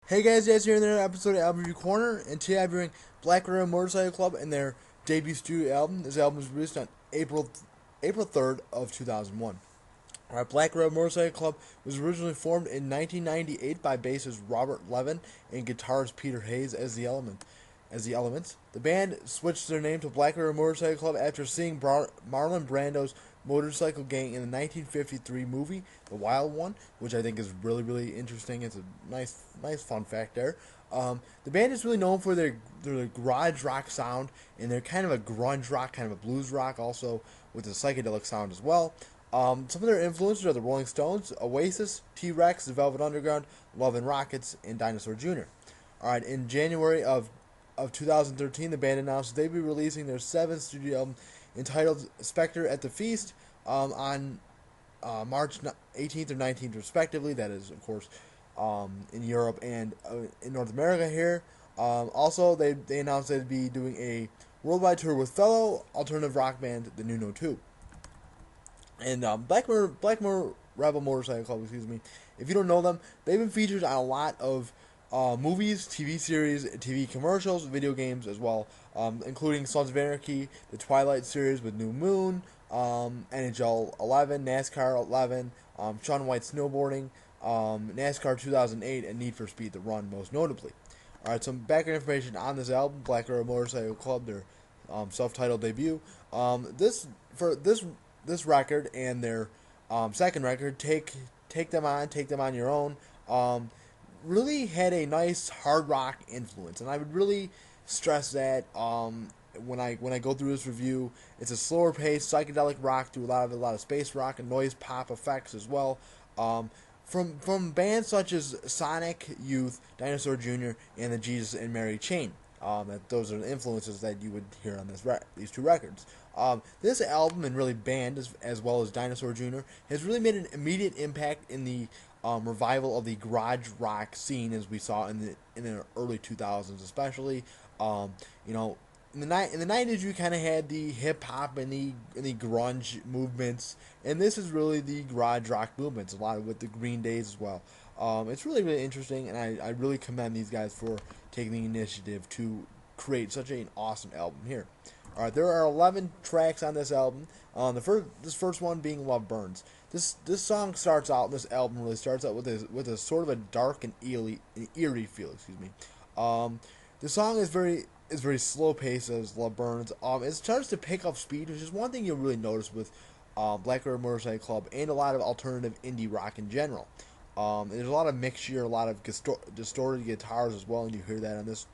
Hey guys, Jazz here in another episode of Album Review Corner, and today I'm reviewing Black Railroad Motorcycle Club and their debut studio album. This album was released on April 3rd of 2001. Alright, Black Railroad Motorcycle Club was originally formed in 1998 by bassist Robert Levin and guitarist Peter Hayes as the elements. The band switched their name to Black Railroad Motorcycle Club after seeing Marlon Brando's motorcycle gang in the 1953 movie, The Wild One, which I think is really, really interesting. It's a nice fun fact there. The band is really known for their garage rock sound, and they're kind of a grunge rock, kind of a blues rock, also with a psychedelic sound as well. Some of their influences are the Rolling Stones, Oasis, T-Rex, The Velvet Underground, Love and Rockets, and Dinosaur Jr. Alright, in January of 2013, the band announced they'd be releasing their seventh studio album entitled Spectre at the Feast on March 18th or 19th, respectively. That is, of course, in Europe and in North America here. Also, they announced they'd be doing a worldwide tour with fellow alternative rock band, the Nuno 2. And Blackmore Rebel Motorcycle Club, excuse me. If you don't know them, they've been featured on a lot of movies, TV series, TV commercials, video games as well, including Sons of Anarchy, the Twilight series with New Moon, NHL 11, NASCAR 11, Shaun White snowboarding, NASCAR 2008, and Need for Speed The Run, most notably. Alright, some background information on this album, Black Railroad Motorcycle Club, their self-titled debut. This record and their second record, take them on your own. Really had a nice hard rock influence, and I would really stress that when I go through this review. It's a slower paced psychedelic rock through a lot of space rock and noise pop effects as well. From bands such as Sonic Youth, Dinosaur Jr., and the Jesus and Mary Chain. Those are the influences that you would hear on these two records. This album and really band as well as Dinosaur Jr. has really made an immediate impact in the revival of the garage rock scene as we saw in the early 2000s, especially. You know, in the 90s you kind of had the hip hop and the grunge movements, and this is really the garage rock movements. A lot of with the Green Days as well. It's really really interesting, and I really commend these guys for taking the initiative to create such an awesome album here. All right, there are 11 tracks on this album. This first one being Love Burns. This song starts out. This album really starts out with a sort of a dark and eerie feel. Excuse me. The song is very slow paced as Love Burns. It starts to pick up speed, which is one thing you'll really notice with Black Railroad Motorcycle Club and a lot of alternative indie rock in general. There's a lot of mixture, a lot of distorted guitars as well, and you hear that on this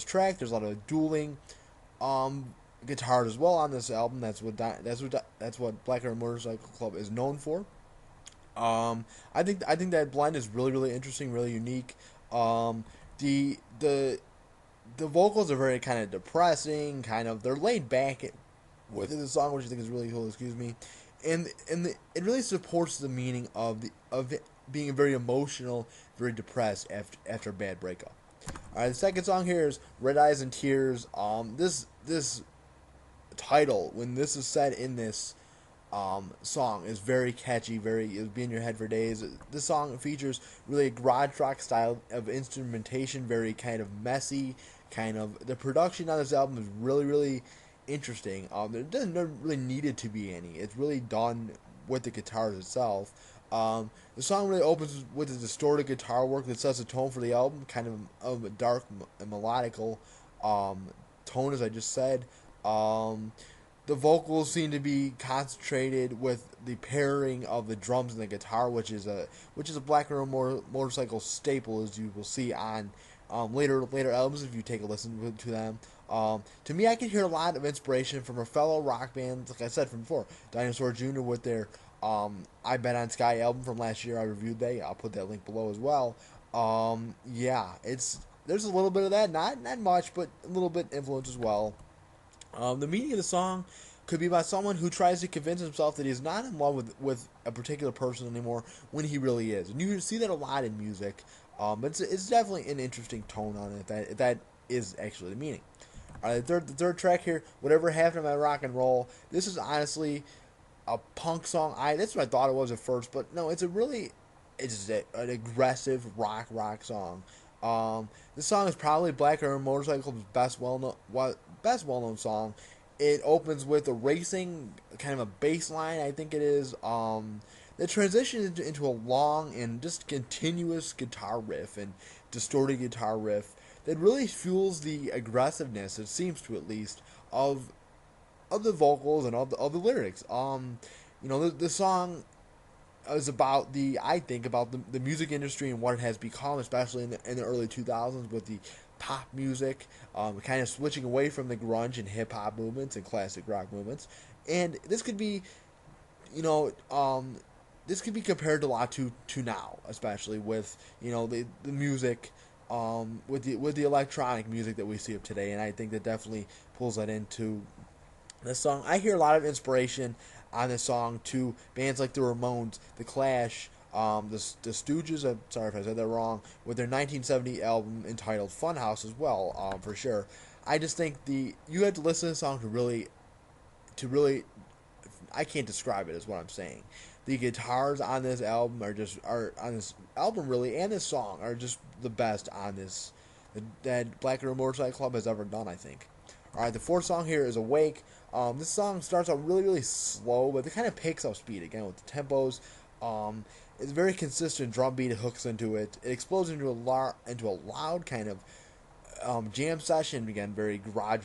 track. There's a lot of dueling guitars as well on this album. That's what Black Railroad Motorcycle Club is known for. I think that blend is really really interesting, really unique. The the vocals are very kind of depressing, they're laid back within the song, which I think is really cool. Excuse me, it really supports the meaning of it being very emotional, very depressed after a bad breakup. All right, the second song here is Red Eyes and Tears. This title, when this is said in this song, is very catchy. It'll be in your head for days. This song features really a garage rock style of instrumentation, very kind of messy. The production on this album is really really interesting. There doesn't really needed to be any. It's really done with the guitars itself. The song really opens with a distorted guitar work that sets a tone for the album, kind of a dark and melodical tone, as I just said. The vocals seem to be concentrated with the pairing of the drums and the guitar, which is a Black Railroad Motorcycle staple, as you will see on later albums if you take a listen to them. To me, I can hear a lot of inspiration from a fellow rock band, like I said from before, Dinosaur Jr. with their I Bet on Sky album from last year. I reviewed that. I'll put that link below as well. Yeah, there's a little bit of that, not much, but a little bit influence as well. The meaning of the song could be about someone who tries to convince himself that he's not in love with a particular person anymore when he really is, and you see that a lot in music. But it's definitely an interesting tone on it. That is actually the meaning. The third track here, Whatever Happened to My Rock and Roll. This is honestly a punk song. That's what I thought it was at first, but no, it's an aggressive rock song. This song is probably Black River Motorcycle Club's best well known song. It opens with a racing kind of a bass line, I think it is. That transitions into a long and just continuous guitar riff and distorted guitar riff that really fuels the aggressiveness, it seems to at least, of the vocals and of the lyrics. The song is about I think about the music industry and what it has become, especially in the early 2000s with the pop music, kind of switching away from the grunge and hip hop movements and classic rock movements. And this could be, you know, this could be compared a lot to now, especially with the music, with the electronic music that we see of today. And I think that definitely pulls that into this song. I hear a lot of inspiration on this song to bands like the Ramones, the Clash, the Stooges. I'm sorry if I said that wrong. With their 1970 album entitled Funhouse as well, for sure. I just think you have to listen to the song to really. I can't describe it, is what I'm saying. The guitars on this album are on this album really, and this song are just the best on this that Black River Motorcycle Club has ever done, I think. All right, the fourth song here is Awake. This song starts out really, really slow, but it kind of picks up speed again with the tempos. It's very consistent drum beat. It hooks into it. It explodes into a loud kind of jam session. Again, very garage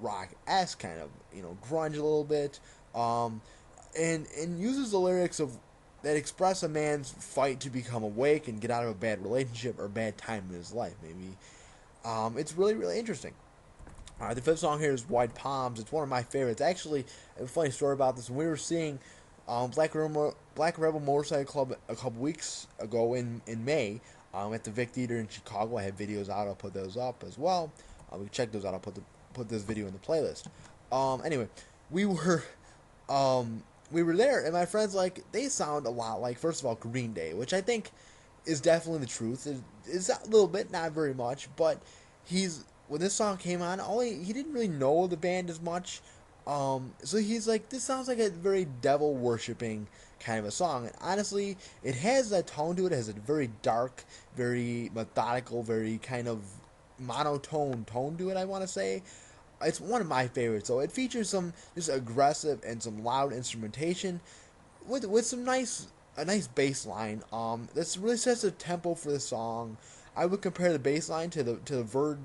rock esque kind of grunge a little bit. And uses the lyrics of that express a man's fight to become awake and get out of a bad relationship or bad time in his life. Maybe it's really, really interesting. All right, the fifth song here is White Palms. It's one of my favorites. Actually, a funny story about this. When we were seeing Black Rebel Motorcycle Club a couple weeks ago in May at the Vic Theater in Chicago, I have videos out. I'll put those up as well. We can check those out. I'll put this video in the playlist. Anyway, we were there, and my friends they sound a lot like, first of all, Green Day, which I think is definitely the truth. It's a little bit, not very much, but when this song came on, he didn't really know the band as much. So he's like, this sounds like a very devil worshipping kind of a song. And honestly, it has that tone to it. It has a very dark, very methodical, very kind of monotone tone to it, I want to say. It's one of my favorites. So it features some just aggressive and some loud instrumentation with some a nice bass line. This really sets the tempo for the song. I would compare the bass line to the Verge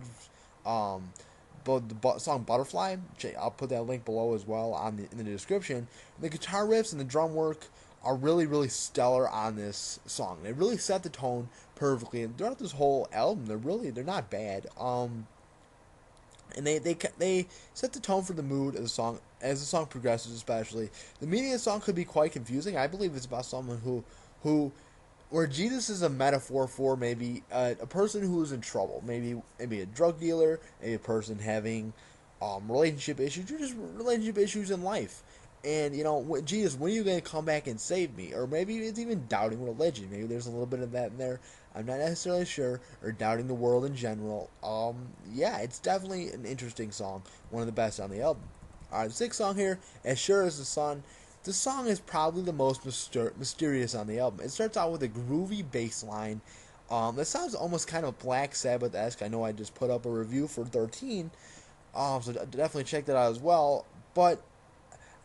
but the song Butterfly. I'll put that link below as well in the description. The guitar riffs and the drum work are really, really stellar on this song. They really set the tone perfectly, and throughout this whole album, they're not bad. And they set the tone for the mood of the song as the song progresses. Especially the meaning of the song could be quite confusing. I believe it's about someone who where Jesus is a metaphor for maybe a person who is in trouble, maybe a drug dealer, maybe a person having relationship issues, or just relationship issues in life. And Jesus, when are you going to come back and save me? Or maybe it's even doubting religion. Maybe there's a little bit of that in there. I'm not necessarily sure. Or doubting the world in general. Yeah, it's definitely an interesting song. One of the best on the album. All right, the sixth song here, As Sure as the Sun. This song is probably the most mysterious on the album. It starts out with a groovy bass line. That sounds almost kind of Black Sabbath-esque. I know I just put up a review for 13, so definitely check that out as well. But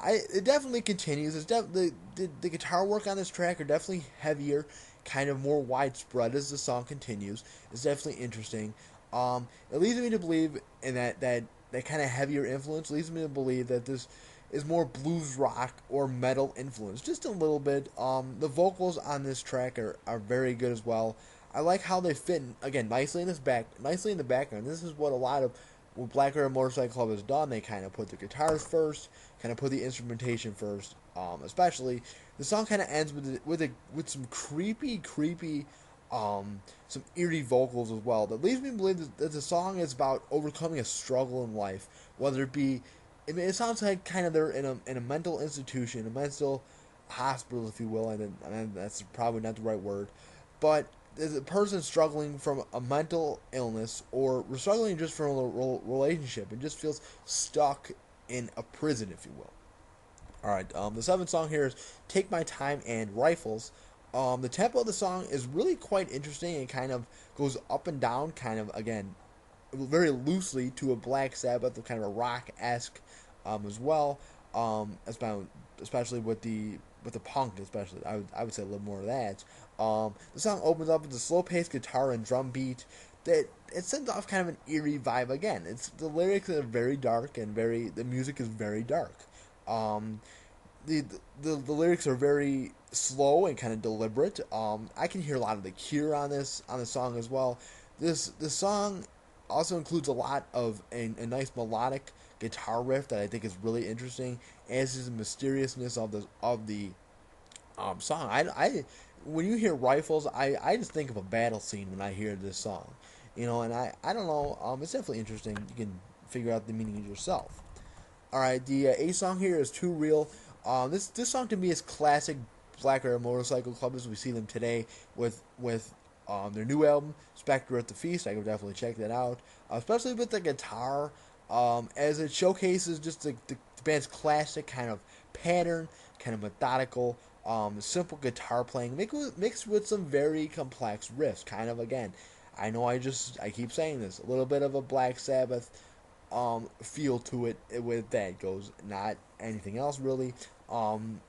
it definitely continues. The guitar work on this track are definitely heavier, kind of more widespread as the song continues. It's definitely interesting. It leads me to believe in that kind of heavier influence. Leads me to believe that this is more blues rock or metal influence, just a little bit. The vocals on this track are very good as well. I like how they fit again nicely in the background. This is what Black River Motorcycle Club has done. They kind of put the guitars first, kind of put the instrumentation first. Especially the song kind of ends with some creepy, some eerie vocals as well. That leads me to believe that the song is about overcoming a struggle in life, whether it be. It sounds like kind of they're in a mental institution, a mental hospital, if you will, and that's probably not the right word, but there's a person struggling from a mental illness or struggling just from a relationship and just feels stuck in a prison, if you will. All right, the seventh song here is "Take My Time" and "Rifles." The tempo of the song is really quite interesting and kind of goes up and down, kind of again very loosely to a Black Sabbath, kind of a rock esque as well. Especially with the punk, especially I would say a little more of that. The song opens up with a slow paced guitar and drum beat that it sends off kind of an eerie vibe again. It's the lyrics are very dark and the music is very dark. Um, the lyrics are very slow and kind of deliberate. I can hear a lot of the Cure on the song as well. This song also includes a lot of a nice melodic guitar riff that I think is really interesting, as is the mysteriousness of the song. I when you hear rifles, I just think of a battle scene when I hear this song, and I don't know. It's definitely interesting. You can figure out the meaning yourself. All right, the A song here is Too Real. This song to me is classic Black Bear Motorcycle Club as we see them today with their new album Spectre at the Feast. I would definitely check that out, especially with the guitar, as it showcases just the band's classic kind of pattern, kind of methodical, simple guitar playing, mixed with some very complex riffs. Kind of again, I know I keep saying this, a little bit of a Black Sabbath feel to it with that goes, not anything else really. Um,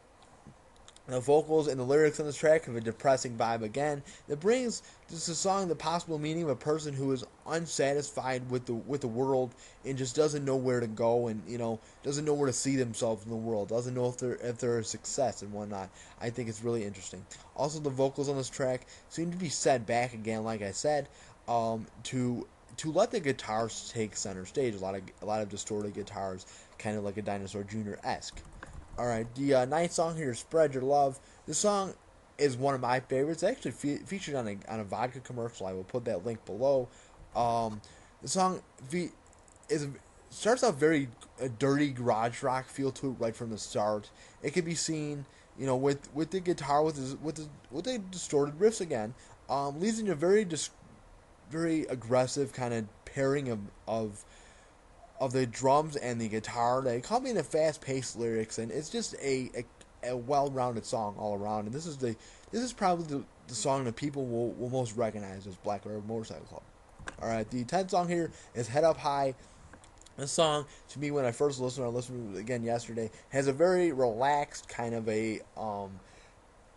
the vocals and the lyrics on this track have a depressing vibe again that brings just a song the possible meaning of a person who is unsatisfied with the world and just doesn't know where to go, and doesn't know where to see themselves in the world, doesn't know if they're a success and whatnot. I think it's really interesting. Also, the vocals on this track seem to be set back again, like I said, to let the guitars take center stage. A lot of distorted guitars, kind of like a Dinosaur Jr. esque. All right, the ninth song here is "Spread Your Love." This song is one of my favorites. It's actually featured on a vodka commercial. I will put that link below. The song is starts off very a dirty garage rock feel to it right from the start. It can be seen, with the guitar with the distorted riffs again. Leads into very aggressive kind of pairing of the drums and the guitar. They come in a fast paced lyrics, and it's just a well rounded song all around. And this is probably the song that people will most recognize as Black Bear Motorcycle Club. All right, the 10th song here is Head Up High. This song, to me, when I first listened to it again yesterday, has a very relaxed kind of a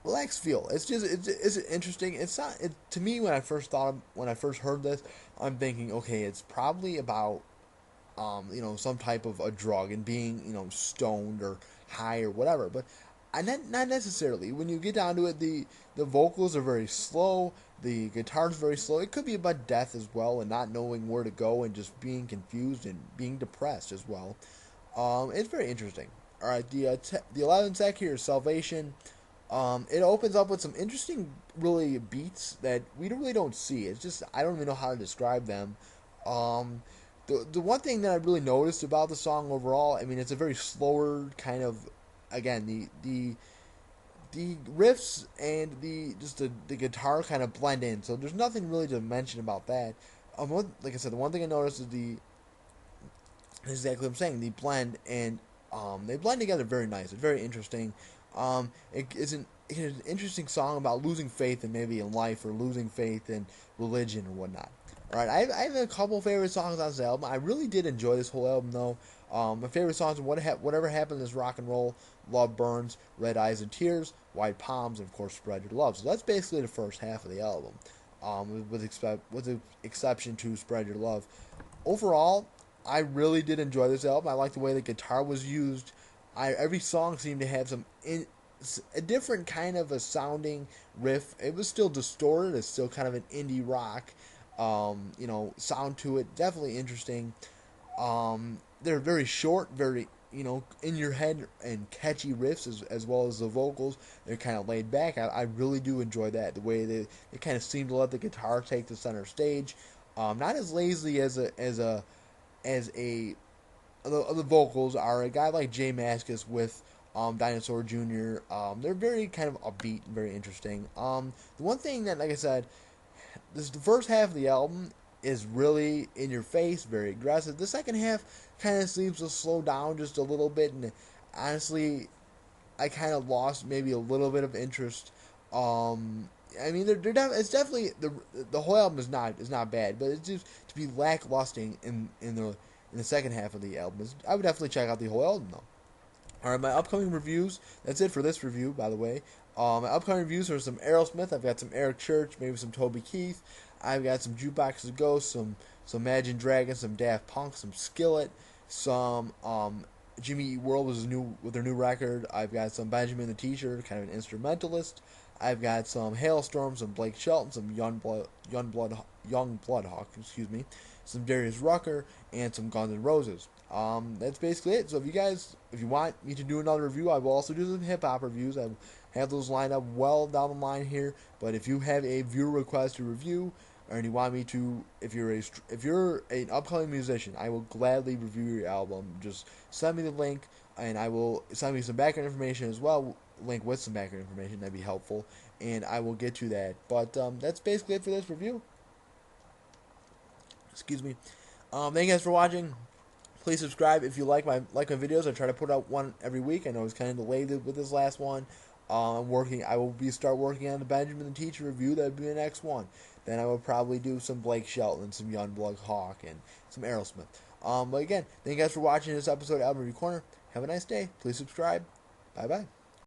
relaxed feel. It's interesting. It's not to me when I first heard this, I'm thinking, okay, it's probably about some type of a drug and being, stoned or high or whatever. But not necessarily. When you get down to it, the vocals are very slow. The guitar's very slow. It could be about death as well, and not knowing where to go, and just being confused and being depressed as well. It's very interesting. All right, the 11th track here is Salvation. It opens up with some interesting, really beats that we really don't see. It's just I don't even know how to describe them. Um, the one thing that I really noticed about the song overall, I mean, it's a very slower kind of, again, the riffs and the guitar kind of blend in. So there's nothing really to mention about that. Like I said, the one thing I noticed is exactly what I'm saying, the blend, and they blend together very nice. It's very interesting. It's an interesting song about losing faith in maybe in life, or losing faith in religion or whatnot. All right, I have a couple favorite songs on this album. I really did enjoy this whole album, though. My favorite songs are Whatever Happened Is Rock and Roll, Love Burns, Red Eyes and Tears, White Palms, and of course Spread Your Love. So that's basically the first half of the album, with the exception to Spread Your Love. Overall, I really did enjoy this album. I like the way the guitar was used. Every song seemed to have a different kind of a sounding riff. It was still distorted. It's still kind of an indie rock, sound to it. Definitely interesting. They're very short, very in your head and catchy riffs as well as the vocals. They're kind of laid back. I really do enjoy that, the way they kind of seem to let the guitar take the center stage. Not as lazy as the vocals are. A guy like Jay Mascis with Dinosaur Jr. They're very kind of upbeat and very interesting. The one thing that, like I said, the first half of the album is really in your face, very aggressive. The second half kind of seems to slow down just a little bit, and honestly, I kind of lost maybe a little bit of interest I mean, it's definitely the whole album is not bad, but it's just to be lackluster in the second half of the album. I would definitely check out the whole album though. All right, my upcoming reviews. That's it for this review, by the way. My upcoming reviews are some Aerosmith. I've got some Eric Church, maybe some Toby Keith. I've got some Jukebox of Ghosts, some Imagine Dragons, some Daft Punk, some Skillet, some Jimmy Eat World with their new record. I've got some Benjamin the Teacher, kind of an instrumentalist. I've got some Hailstorm, some Blake Shelton, some Young Bloodhawk, excuse me, some Darius Rucker, and some Guns N' Roses. That's basically it. So if you want me to do another review, I will also do some hip hop reviews. I have those lined up well down the line here. But if you have a viewer request to review, or you want me to, if you're an upcoming musician, I will gladly review your album. Just send me the link, and I will send me some background information as well. Link with some background information, that'd be helpful, and I will get to that. But that's basically it for this review. Excuse me. Thank you guys for watching. Please subscribe if you like my videos. I try to put out one every week. I know I was kind of delayed with this last one. I will start working on the Benjamin the Teacher review. That would be the next one. Then I will probably do some Blake Shelton, some Youngblood Hawk, and some Aerosmith. But again, thank you guys for watching this episode of Album Review Corner. Have a nice day. Please subscribe. Bye bye.